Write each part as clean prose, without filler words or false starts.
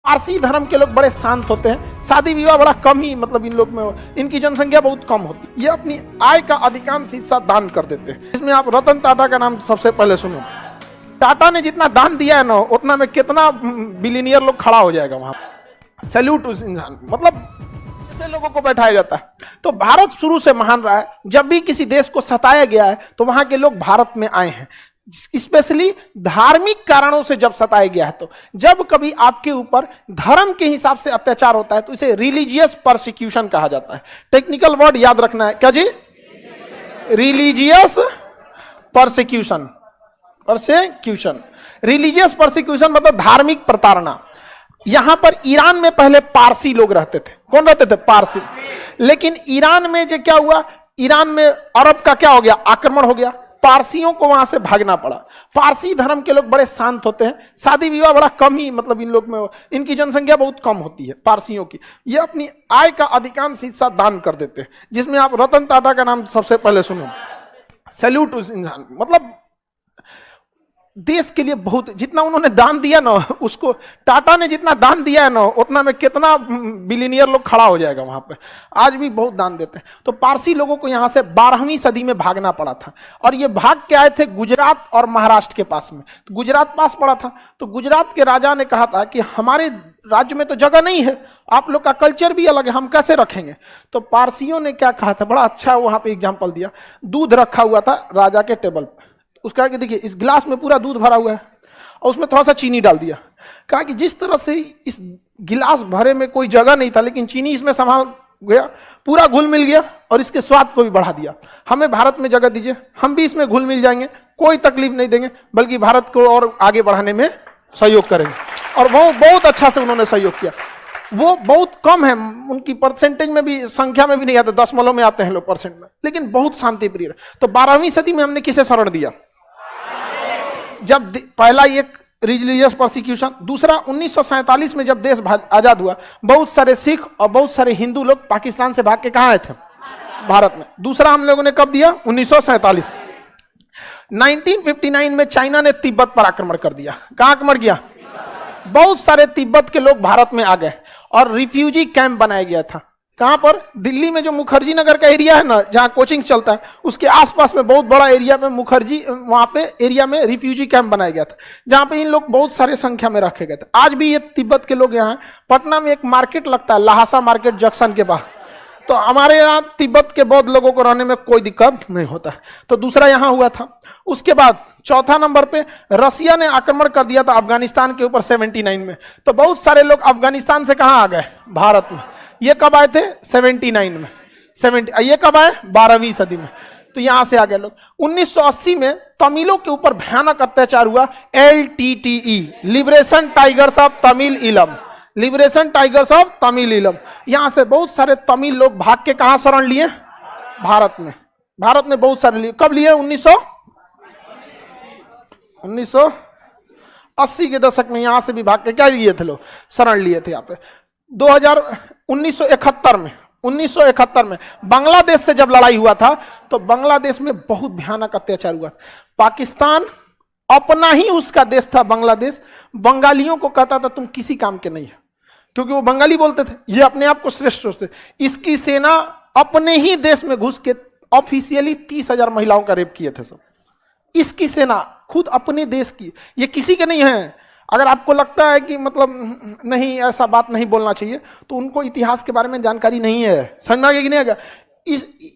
पारसी धर्म के लोग बड़े शांत होते हैं, शादी विवाह बड़ा कम ही मतलब इन लोग में, इनकी जनसंख्या बहुत कम होती है। ये अपनी आय का अधिकांश हिस्सा दान कर देते हैं। इसमें आप रतन टाटा का नाम सबसे पहले सुनो। टाटा ने जितना दान दिया है ना, उतना में कितना बिलियनियर लोग खड़ा हो जाएगा वहां। सैल्यूट उस इंसान, मतलब ऐसे लोगों को बैठाया जाता है। तो भारत शुरू से महान रहा है। जब भी किसी देश को सताया गया है तो वहां के लोग भारत में आए हैं, स्पेशली धार्मिक कारणों से जब सताया गया है। तो जब कभी आपके ऊपर धर्म के हिसाब से अत्याचार होता है तो इसे रिलीजियस परसिक्यूशन कहा जाता है। टेक्निकल वर्ड याद रखना है, क्या जी? Religious persecution. Persecution, religious persecution मतलब धार्मिक प्रताड़ना। यहां पर ईरान में पहले पारसी लोग रहते थे। कौन रहते थे? पारसी। लेकिन ईरान में जो क्या हुआ, ईरान में अरब का क्या हो गया? आक्रमण हो गया। पारसियों को वहां से भागना पड़ा। पारसी धर्म के लोग बड़े शांत होते हैं, शादी विवाह बड़ा कम ही मतलब इन लोग में, इनकी जनसंख्या बहुत कम होती है पारसियों की। ये अपनी आय का अधिकांश हिस्सा दान कर देते हैं। जिसमें आप रतन टाटा का नाम सबसे पहले सुनो। सैल्यूट उस इंसान, मतलब देश के लिए बहुत, जितना उन्होंने दान दिया ना, उसको टाटा ने जितना दान दिया है ना, उतना में कितना बिलियनियर लोग खड़ा हो जाएगा वहां पे। आज भी बहुत दान देते हैं। तो पारसी लोगों को यहां से 12वीं सदी में भागना पड़ा था, और ये भाग के आए थे गुजरात और महाराष्ट्र के पास में। तो गुजरात पास पड़ा था, तो गुजरात के राजा ने कहा था कि हमारे राज्य में तो जगह नहीं है, आप लोग का कल्चर भी अलग है, हम कैसे रखेंगे? तो पारसियों ने क्या कहा था, बड़ा अच्छा वहां पे एग्जाम्पल दिया। दूध रखा हुआ था राजा के टेबल पर, उसका कि देखिए इस गिलास में पूरा दूध भरा हुआ है और उसमें थोड़ा सा चीनी डाल दिया। कहा कि जिस तरह से इस गिलास भरे में कोई जगह नहीं था, लेकिन चीनी इसमें संभाल गया, पूरा घुल मिल गया और इसके स्वाद को भी बढ़ा दिया। हमें भारत में जगह दीजिए, हम भी इसमें घुल मिल जाएंगे, कोई तकलीफ नहीं देंगे, बल्कि भारत को और आगे बढ़ाने में सहयोग करेंगे। और वो बहुत अच्छा से उन्होंने सहयोग किया। वो बहुत कम है, उनकी परसेंटेज में भी, संख्या में भी नहीं आते, दशमलव में आते हैं लोग परसेंट में, लेकिन बहुत शांति प्रिय है। तो 12वीं सदी में हमने किसे शरण दिया? जब पहला एक रिलीजियस परसिक्यूशन, दूसरा 1947 में जब देश आजाद हुआ, बहुत सारे सिख और बहुत सारे हिंदू लोग पाकिस्तान से भाग के कहां आए थे? भारत में। दूसरा हम लोगों ने कब दिया? 1947। 1959 में चाइना ने तिब्बत पर आक्रमण कर दिया। कहां आक्रमण किया? बहुत सारे तिब्बत के लोग भारत में आ गए और रिफ्यूजी कैंप बनाया गया था। कहां पर? दिल्ली में जो मुखर्जी नगर का एरिया है ना, जहां कोचिंग चलता है, उसके आसपास में बहुत बड़ा एरिया में मुखर्जी, वहां पे एरिया में रिफ्यूजी कैंप बनाया गया था, जहां पे इन लोग बहुत सारे संख्या में रखे गए थे। आज भी ये तिब्बत के लोग यहाँ, पटना में एक मार्केट लगता है, लहासा मार्केट जंक्शन के बाहर, तो हमारे यहाँ तिब्बत के बौद्ध लोगों को रहने में कोई दिक्कत नहीं होता। तो दूसरा यहाँ हुआ था। उसके बाद चौथा नंबर पे रसिया ने आक्रमण कर दिया था अफगानिस्तान के ऊपर 79 में। तो बहुत सारे लोग अफगानिस्तान से कहां आ गए? भारत में। ये कब आए थे? 79 में। 70, ये कब आए? 12वीं सदी में। तो यहां से आ गए लोग। 1980 में तमिलों के ऊपर भयानक अत्याचार हुआ। LTTE, liberation tigers of Tamil इलम, लिबरेशन टाइगर्स ऑफ तमिल इलम। यहां से बहुत सारे तमिल लोग भाग के कहां शरण लिए? भारत में। भारत में बहुत सारे लिए। कब लिए? 1980 के दशक में यहां से भी भाग के क्या लिए थे लोग? शरण लिए थे यहाँ पे। 1971 में बांग्लादेश से जब लड़ाई हुआ था, तो बांग्लादेश में बहुत भयानक अत्याचार हुआ। पाकिस्तान अपना ही उसका देश था बांग्लादेश, बंगालियों को कहता था तुम किसी काम के नहीं है, क्योंकि वो बंगाली बोलते थे, ये अपने आप को श्रेष्ठ सोचते। इसकी सेना अपने ही देश में घुस के ऑफिशियली 30,000 महिलाओं का रेप किए थे सब। इसकी सेना खुद अपने देश की, ये किसी के नहीं है। अगर आपको लगता है कि मतलब नहीं, ऐसा बात नहीं बोलना चाहिए, तो उनको इतिहास के बारे में जानकारी नहीं है। समझ में आ गया कि नहीं आ गया?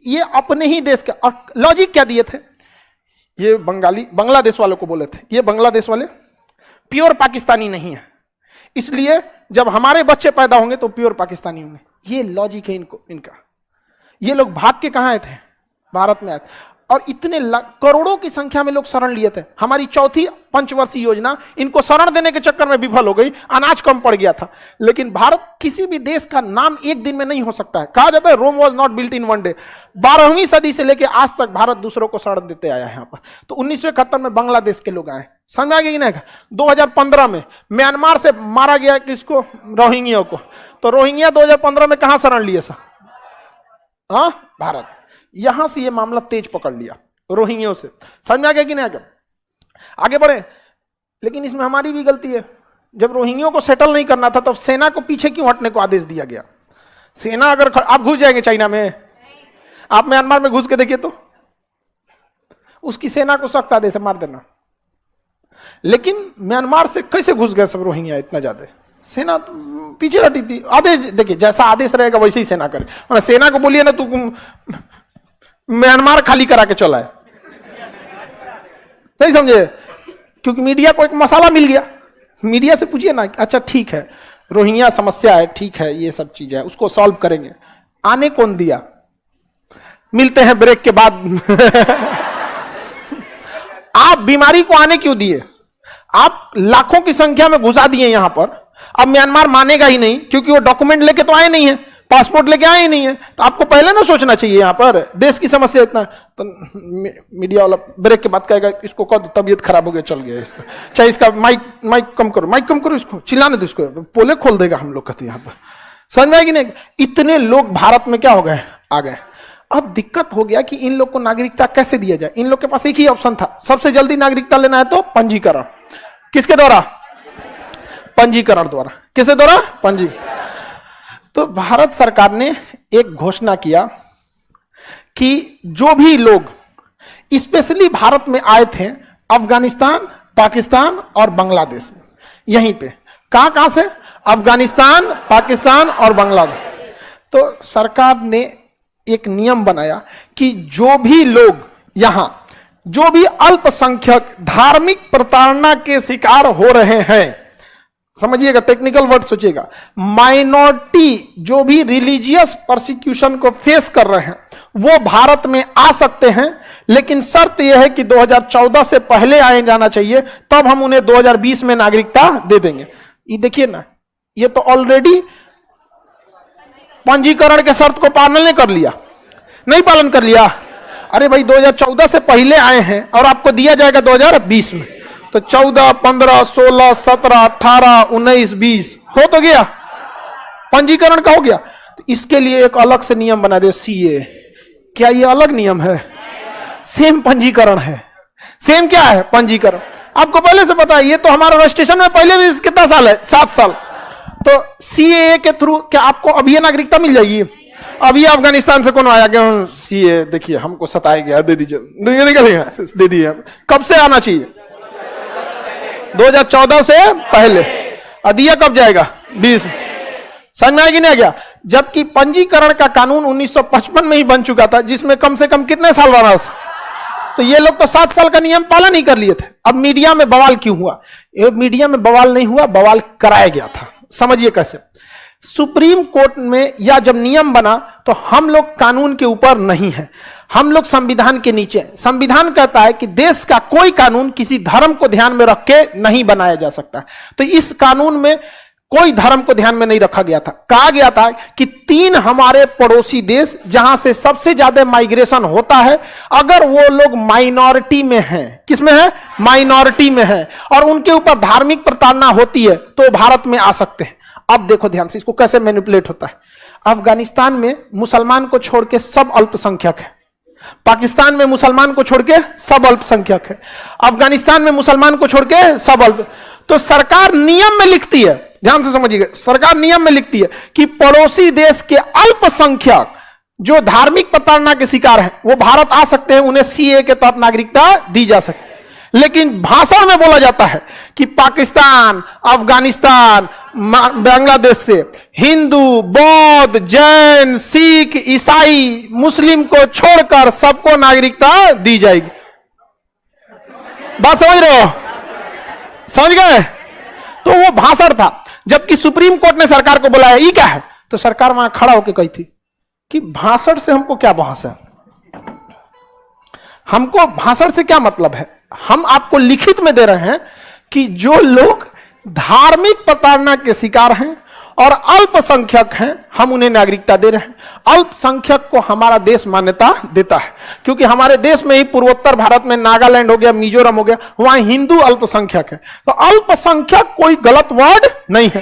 ये अपने ही देश के। और लॉजिक क्या दिए थे? ये बांग्लादेश वालों को बोले थे, ये बांग्लादेश वाले प्योर पाकिस्तानी नहीं है, इसलिए जब हमारे बच्चे पैदा होंगे तो प्योर पाकिस्तानी होंगे। ये लॉजिक है इनका। ये लोग भाग के कहां आए थे? भारत में आए थे। और इतने करोड़ों की संख्या में लोग शरण लिए थे। हमारी चौथी पंचवर्षीय योजना इनको शरण देने के चक्कर में विफल हो गई, अनाज कम पड़ गया था। लेकिन भारत किसी भी देश का नाम एक दिन में नहीं हो सकता है। कहा जाता है Rome was not built in one day. 12वीं सदी से लेकर आज तक भारत दूसरों को शरण देते आया है यहाँ पर। तो 1971 में बांग्लादेश के लोग आए। समझ आ गया कि नहीं? 2015 में म्यांमार से मारा गया किसको? रोहिंग्या को। तो रोहिंग्या 2015 में कहां शरण लिए? हाँ, भारत। यहां से ये मामला तेज पकड़ लिया रोहिंग्यों से। समझ में आ गया कि नहीं? आगे बढ़े। लेकिन इसमें हमारी भी गलती है। जब रोहिंग्या को सेटल नहीं करना था तो सेना को पीछे क्यों हटने को आदेश दिया गया? सेना अगर आप घुस जाएंगे चाइना में, आप म्यांमार में घुस के देखिए तो उसकी सेना को सख्त आदेश मार देना। लेकिन म्यांमार से कैसे घुस गए सब रोहिंग्या इतना ज्यादा? सेना पीछे हटी थी। आदेश देखिए, जैसा आदेश रहेगा वैसे ही सेना करे। सेना को बोलिए ना तू म्यांमार खाली करा के चला है, नहीं समझे? क्योंकि मीडिया को एक मसाला मिल गया। मीडिया से पूछिए ना, अच्छा ठीक है रोहिंग्या समस्या है, ठीक है ये सब चीज है, उसको सॉल्व करेंगे। आने कौन दिया? मिलते हैं ब्रेक के बाद। आप बीमारी को आने क्यों दिए? आप लाखों की संख्या में घुसा दिए यहां पर। अब म्यांमार मानेगा ही नहीं, क्योंकि वो डॉक्यूमेंट लेके तो आए नहीं है, पासपोर्ट लेके आए ही नहीं है। तो आपको पहले ना सोचना चाहिए यहां पर देश की समस्या इतना। तो मीडिया वाला ब्रेक के बाद कहेगा इसको कह दो, तबीयत खराब हो गया, चल गया इसका, चाहे इसका माइक कम करो, इसको चिल्लाने दो, इसको पोले खोल देगा हम लोग कहते यहाँ पर। समझ में आएगी नहीं? इतने लोग भारत में क्या हो गए, आ गए। अब दिक्कत हो गया कि इन लोग को नागरिकता कैसे दिया जाए। इन लोग के पास एक ही ऑप्शन था, सबसे जल्दी नागरिकता लेना है तो पंजीकरण। किसके द्वारा? पंजीकरण द्वारा। किसके द्वारा? पंजी। तो भारत सरकार ने एक घोषणा किया कि जो भी लोग स्पेशली भारत में आए थे अफगानिस्तान, पाकिस्तान और बांग्लादेश, यहीं पे कहां से? अफगानिस्तान, पाकिस्तान और बांग्लादेश। तो सरकार ने एक नियम बनाया कि जो भी लोग यहां, जो भी अल्पसंख्यक धार्मिक प्रताड़ना के शिकार हो रहे हैं, समझिएगा, टेक्निकल वर्ड सोचिएगा, माइनॉरिटी जो भी रिलीजियस परसिक्यूशन को फेस कर रहे हैं वो भारत में आ सकते हैं। लेकिन शर्त यह है कि 2014 से पहले आए जाना चाहिए, तब हम उन्हें 2020 में नागरिकता दे देंगे। ये देखिए ना, ये तो ऑलरेडी पंजीकरण के शर्त को पालन नहीं कर लिया, नहीं पालन कर लिया। अरे भाई 2014 से पहले आए हैं और आपको दिया जाएगा 2020 में, तो 14, 15, 16, 17, 18, 19, 20 हो तो गया, पंजीकरण का हो गया। तो इसके लिए एक अलग से नियम बना दे, सीए। क्या ये अलग नियम है? सेम पंजीकरण है। सेम क्या है? पंजीकरण। आपको पहले से पता है, ये तो हमारा रजिस्ट्रेशन में पहले भी कितना साल है? 7 साल। तो सीए के थ्रू क्या आपको अभी नागरिकता मिल जाएगी? अभी अफगानिस्तान से कौन आया गया, सीए देखिए हमको सताया गया, दे दीजिए, दे दिए। कब से आना चाहिए? 2014 से पहले। दिया कब जाएगा? 20। समझ में आएगी नहीं? गया। जबकि पंजीकरण का कानून 1955 में ही बन चुका था, जिसमें कम से कम कितने साल बना। तो ये लोग तो 7 साल का नियम पालन ही कर लिए थे। अब मीडिया में बवाल क्यों हुआ? ये मीडिया में बवाल नहीं हुआ, बवाल कराया गया था। समझिए कैसे। सुप्रीम कोर्ट में या जब नियम बना तो हम लोग कानून के ऊपर नहीं है, हम लोग संविधान के नीचे। संविधान कहता है कि देश का कोई कानून किसी धर्म को ध्यान में रख के नहीं बनाया जा सकता। तो इस कानून में कोई धर्म को ध्यान में नहीं रखा गया था। कहा गया था कि 3 हमारे पड़ोसी देश जहां से सबसे ज्यादा माइग्रेशन होता है, अगर वो लोग माइनॉरिटी में हैं, किसमें है? माइनॉरिटी में है, और उनके ऊपर धार्मिक प्रताड़ना होती है तो भारत में आ सकते हैं। अब देखो ध्यान से इसको कैसे मैनिपुलेट होता है। अफगानिस्तान में मुसलमान को छोड़ के सब अल्पसंख्यक है, पाकिस्तान में मुसलमान को छोड़ के सब अल्पसंख्यक है, अफगानिस्तान में मुसलमान को छोड़ के सब अल्प। तो सरकार नियम में लिखती है, ध्यान से समझिएगा, सरकार नियम में लिखती है कि पड़ोसी देश के अल्पसंख्यक जो धार्मिक प्रताड़ना के शिकार हैं वो भारत आ सकते हैं, उन्हें सीए के तहत नागरिकता दी जा सकती है। लेकिन भाषण में बोला जाता है कि पाकिस्तान, अफगानिस्तान, बांग्लादेश से हिंदू, बौद्ध, जैन, सिख, ईसाई, मुस्लिम को छोड़कर सबको नागरिकता दी जाएगी। बात समझ रहे हो? समझ गए? तो वो भाषण था। जबकि सुप्रीम कोर्ट ने सरकार को बुलाया, ये क्या है? तो सरकार वहां खड़ा होकर कही थी कि भाषण से हमको क्या बहस है, हमको भाषण से क्या मतलब है। हम आपको लिखित में दे रहे हैं कि जो लोग धार्मिक प्रताड़ना के शिकार हैं और अल्पसंख्यक हैं, हम उन्हें नागरिकता दे रहे हैं। अल्पसंख्यक को हमारा देश मान्यता देता है, क्योंकि हमारे देश में ही पूर्वोत्तर भारत में नागालैंड हो गया, मिजोरम हो गया, वहां हिंदू अल्पसंख्यक है। तो अल्पसंख्यक कोई गलत वर्ड नहीं है।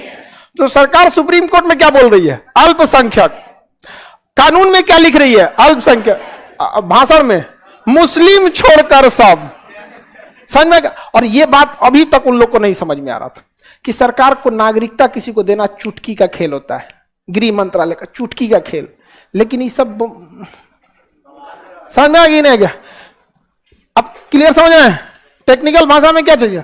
तो सरकार सुप्रीम कोर्ट में क्या बोल रही है? अल्पसंख्यक। कानून में क्या लिख रही है? अल्पसंख्यक। भाषण में मुस्लिम छोड़कर सब। समझ में? और यह बात अभी तक उन लोग को नहीं समझ में आ रहा था कि सरकार को नागरिकता किसी को देना चुटकी का खेल होता है, गृह मंत्रालय का चुटकी का खेल। लेकिन ये सब समझ में आ गई नहीं क्या? अब क्लियर समझ में? टेक्निकल भाषा में क्या चाहिए?